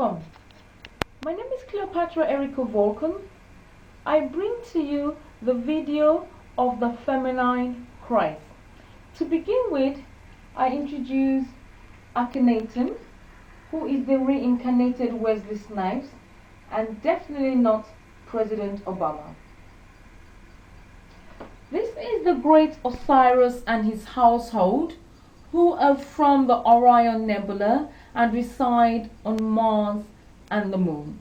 welcome. My name is Cleopatra Erico Volkan. I bring to you the video of the feminine Christ. To begin with, I introduce Akhenaten, who is the reincarnated Wesley Snipes, and definitely not President Obama. This is the great Osiris and his household, who are from the Orion Nebula and reside on Mars and the Moon.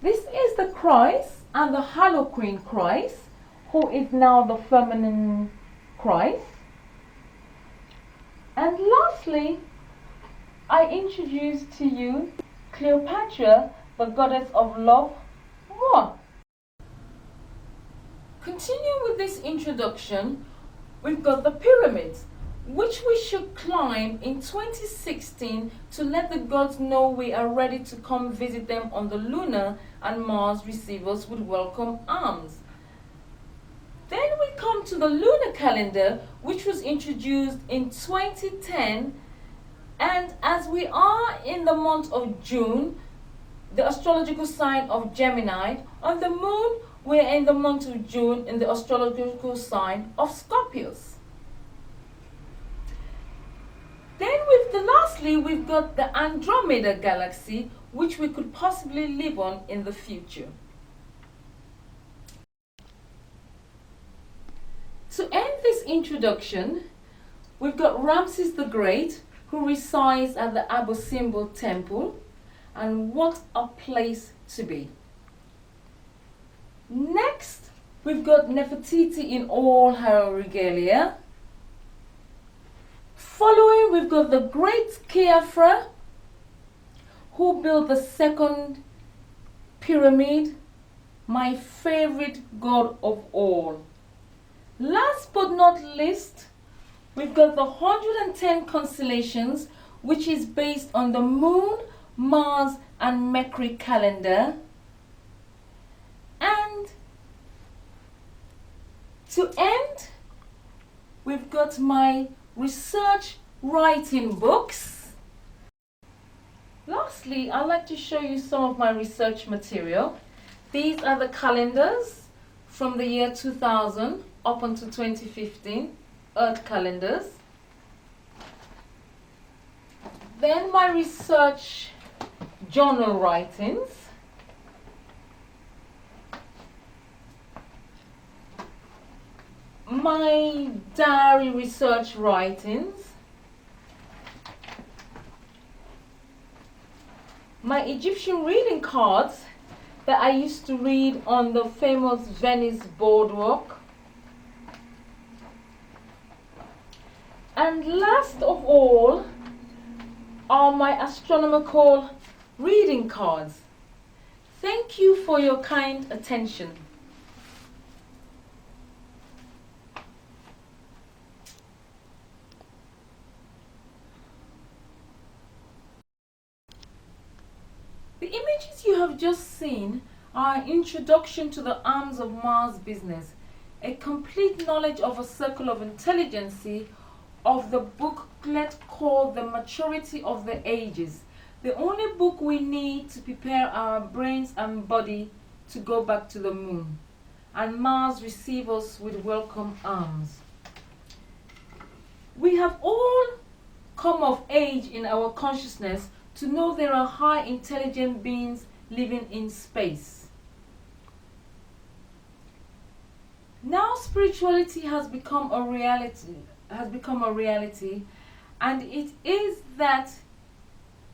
This is the Christ and the Harlequin Christ, who is now the feminine Christ. And lastly, I introduce to you Cleopatra, the goddess of love, war. Continuing with this introduction, we've got the pyramids, which we should climb in 2016 to let the gods know we are ready to come visit them on the lunar and Mars receive us with welcome arms. Then we come to the lunar calendar, which was introduced in 2010, and as we are in the month of June, the astrological sign of Gemini, on the moon we're in the month of June in the astrological sign of Scorpius. Then lastly, we've got the Andromeda galaxy, which we could possibly live on in the future. To end this introduction, we've got Ramses the Great, who resides at the Abu Simbel Temple, and what a place to be. Next, we've got Nefertiti in all her regalia. Following, we've got the great Khafre, who built the second pyramid, my favorite god of all. Last but not least, we've got the 110 constellations, which is based on the Moon, Mars, and Mercury calendar. And to end, we've got my research writing books. Lastly, I'd like to show you some of my research material. These are the calendars from the year 2000 up until 2015, Earth calendars. Then my research journal writings. My diary research writings. My Egyptian reading cards that I used to read on the famous Venice boardwalk. And last of all are my astronomical reading cards. Thank you for your kind attention. The images you have just seen are an introduction to the Arms of Mars business, a complete knowledge of a circle of intelligence of the booklet called The Maturity of the Ages, the only book we need to prepare our brains and body to go back to the moon, and Mars receive us with welcome arms. We have all come of age in our consciousness to know there are high intelligent beings living in space. Now spirituality has become a reality, and it is that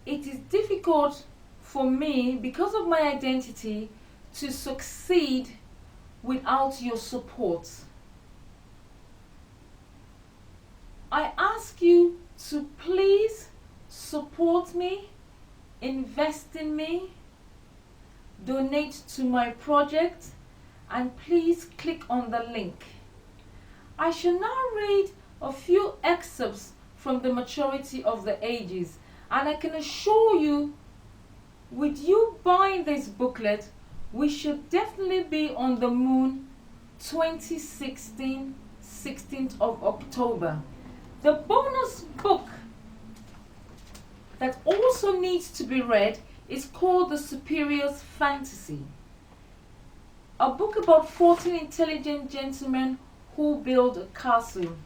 it is difficult for me, because of my identity, to succeed without your support. I ask you to please support me, invest in me, donate to my project, and please click on the link. I shall now read a few excerpts from The Maturity of the Ages, and I can assure you, with you buying this booklet, we should definitely be on the moon 2016, 16th of October. The bonus book that also needs to be read is called The Superior's Fantasy, a book about 14 intelligent gentlemen who build a castle.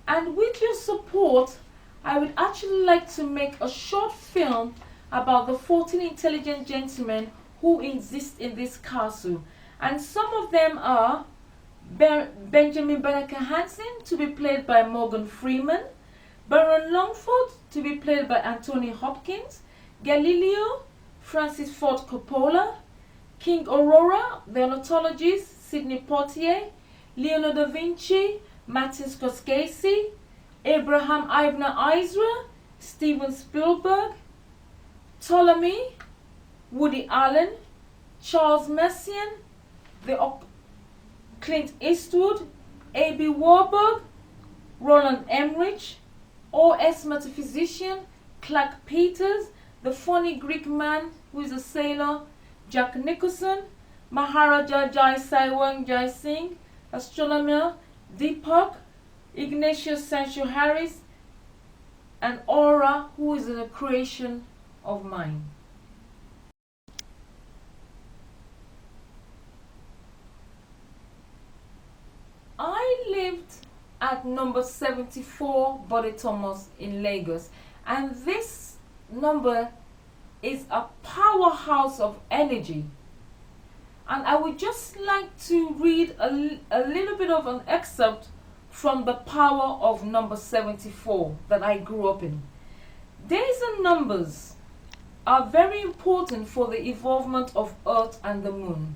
And with your support, I would actually like to make a short film about the 14 intelligent gentlemen who exist in this castle. And some of them are Benjamin Banneker Hansen, to be played by Morgan Freeman; Baron Longford, to be played by Anthony Hopkins; Galileo, Francis Ford Coppola; King Aurora, the ornithologist, Sidney Poitier; Leonardo da Vinci, Martin Scorsese; Abraham Ibn Isra, Steven Spielberg; Ptolemy, Woody Allen; Charles Messiaen, Clint Eastwood; A.B. Warburg, Roland Emmerich; O.S. Metaphysician, Clark Peters; the funny Greek man who is a sailor, Jack Nicholson; Maharaja Jai Saiwang Jai Singh, astronomer, Deepak; Ignatius Sancho Harris; and Aura, who is a creation of mine. I lived at number 74 Bode Thomas in Lagos, and this number is a powerhouse of energy. And I would just like to read a little bit of an excerpt from the power of number 74 that I grew up in. Days and numbers are very important for the evolvement of Earth and the Moon.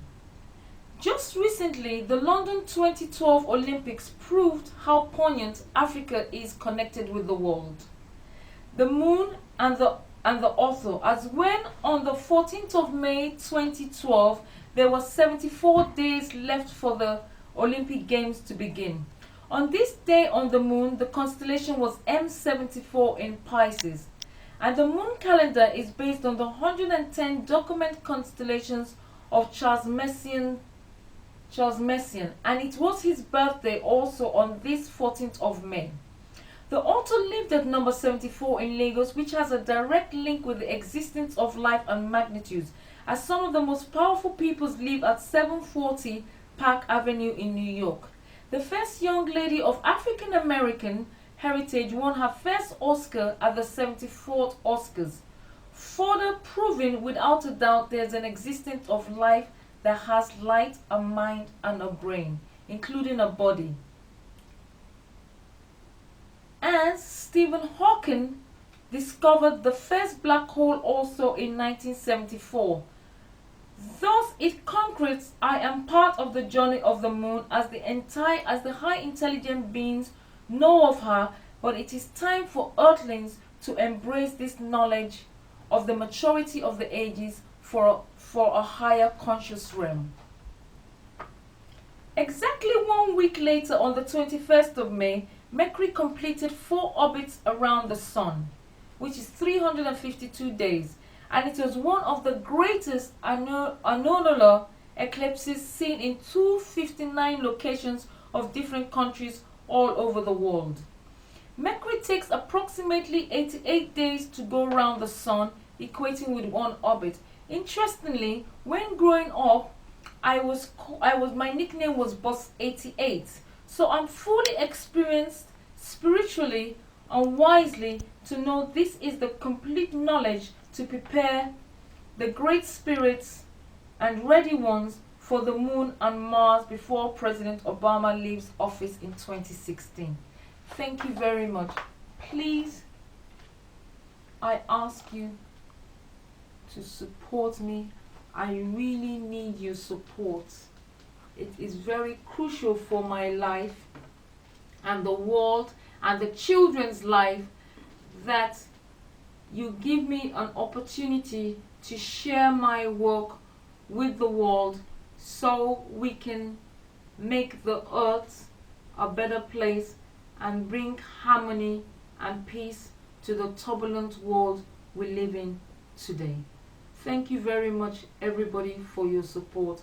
Just recently, the London 2012 Olympics proved how poignant Africa is connected with the world, the Moon, and the author, as when on the 14th of May 2012, there were 74 days left for the Olympic Games to begin. On this day on the Moon, the constellation was M74 in Pisces, and the Moon calendar is based on the 110 document constellations of Charles Messiaen, and it was his birthday also on this 14th of May. The author lived at number 74 in Lagos, which has a direct link with the existence of life and magnitudes, as some of the most powerful peoples live at 740 Park Avenue in New York. The first young lady of African American heritage won her first Oscar at the 74th Oscars, further proving without a doubt there's an existence of life that has light, a mind, and a brain, including a body. And Stephen Hawking discovered the first black hole also in 1974. Thus, it concretes, I am part of the journey of the Moon as the high intelligent beings know of her, but it is time for Earthlings to embrace this knowledge of the maturity of the ages for a higher conscious realm. Exactly 1 week later, on the 21st of May, Mercury completed 4 orbits around the Sun, which is 352 days, and it was one of the greatest annular eclipses seen in 259 locations of different countries all over the world. Mercury takes approximately 88 days to go around the Sun, equating with 1 orbit. Interestingly, when growing up, my nickname was Boss 88. So I'm fully experienced spiritually and wisely to know this is the complete knowledge to prepare the great spirits and ready ones for the Moon and Mars before President Obama leaves office in 2016. Thank you very much. Please, I ask you to support me. I really need your support. It is very crucial for my life and the world and the children's life that you give me an opportunity to share my work with the world so we can make the earth a better place and bring harmony and peace to the turbulent world we live in today. Thank you very much, everybody, for your support.